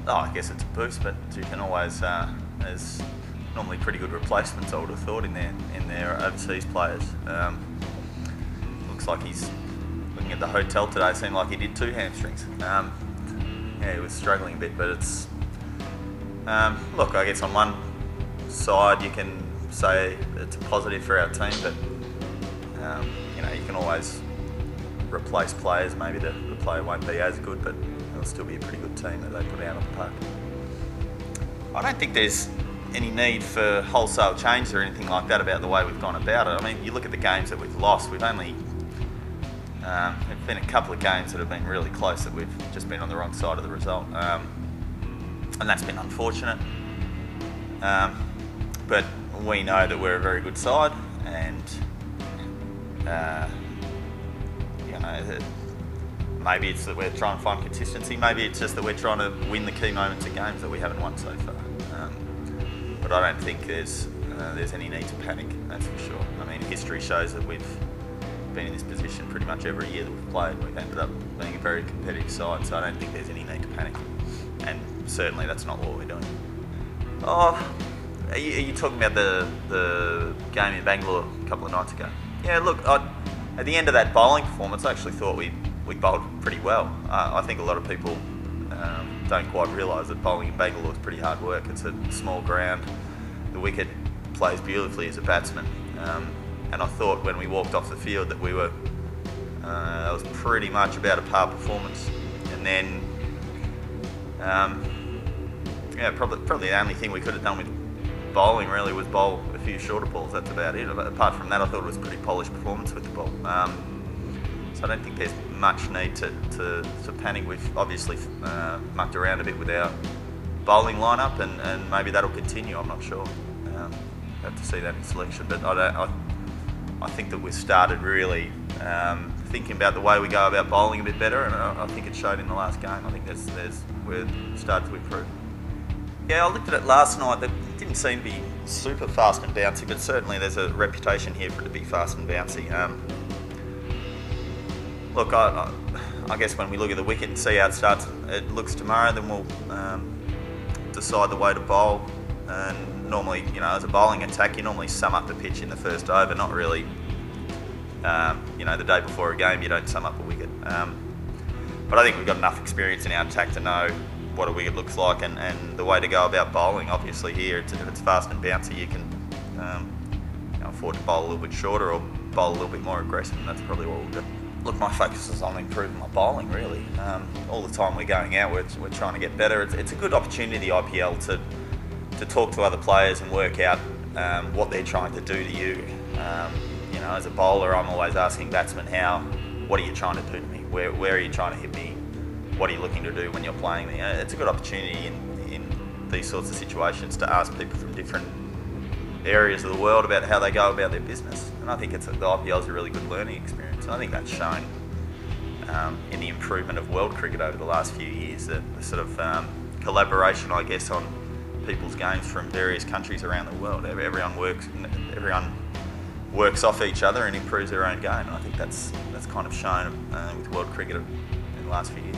I guess it's a boost, but you can always, there's normally pretty good replacements, I would have thought, in their overseas players. Looks like he's looking at the hotel today, seemed like he did 2 hamstrings. Yeah, he was struggling a bit, but it's, look, I guess on one side you can say it's a positive for our team, but you know, you can always replace players. Maybe the player won't be as good, but it'll still be a pretty good team that they put out on the park. I don't think there's any need for wholesale change or anything like that about the way we've gone about it. I mean, you look at the games that we've lost, we've only, there've been a couple of games that have been really close that we've just been on the wrong side of the result, and that's been unfortunate. But we know that we're a very good side, and you know, maybe it's that we're trying to find consistency, maybe it's just that we're trying to win the key moments of games that we haven't won so far. But I don't think there's any need to panic, that's for sure. I mean, history shows that we've been in this position pretty much every year that we've played. We've ended up being a very competitive side, so I don't think there's any need to panic. And certainly that's not what we're doing. Oh, are you talking about the game in Bangalore a couple of nights ago? Yeah, look, at the end of that bowling performance, I actually thought we bowled pretty well. I think a lot of people don't quite realise that bowling in Bangalore is pretty hard work. It's a small ground. The wicket plays beautifully as a batsman. And I thought when we walked off the field that we were, that was pretty much about a par performance. And then, yeah, probably the only thing we could have done with bowling really was bowl a few shorter balls. That's about it. Apart from that, I thought it was a pretty polished performance with the ball. So I don't think there's much need to panic. We've obviously mucked around a bit with our bowling lineup, and maybe that'll continue. I'm not sure. Have to see that in selection, but I think that we've started really thinking about the way we go about bowling a bit better, and I think it showed in the last game. I think we're started to improve. Yeah, I looked at it last night. That didn't seem to be super fast and bouncy, but certainly there's a reputation here for it to be fast and bouncy. Look, I guess when we look at the wicket and see how it looks tomorrow, then we'll decide the way to bowl. And normally, you know, as a bowling attack, you normally sum up the pitch in the first over, not really, you know, the day before a game, you don't sum up a wicket. But I think we've got enough experience in our attack to know what a wicket looks like and the way to go about bowling. Obviously here, if it's fast and bouncy, you can you know, afford to bowl a little bit shorter or bowl a little bit more aggressive, and that's probably what we'll do. Look, my focus is on improving my bowling, really. All the time we're going out, we're trying to get better. It's a good opportunity, the IPL, to talk to other players and work out what they're trying to do to you. You know, as a bowler, I'm always asking batsmen, what are you trying to do to me? Where are you trying to hit me? What are you looking to do when you're playing me? It's a good opportunity in these sorts of situations to ask people from different areas of the world about how they go about their business. And I think the IPL is a really good learning experience. And I think that's shown in the improvement of world cricket over the last few years, the sort of collaboration, I guess, on people's games from various countries around the world. Everyone works off each other and improves their own game. And I think that's kind of shown with world cricket in the last few years.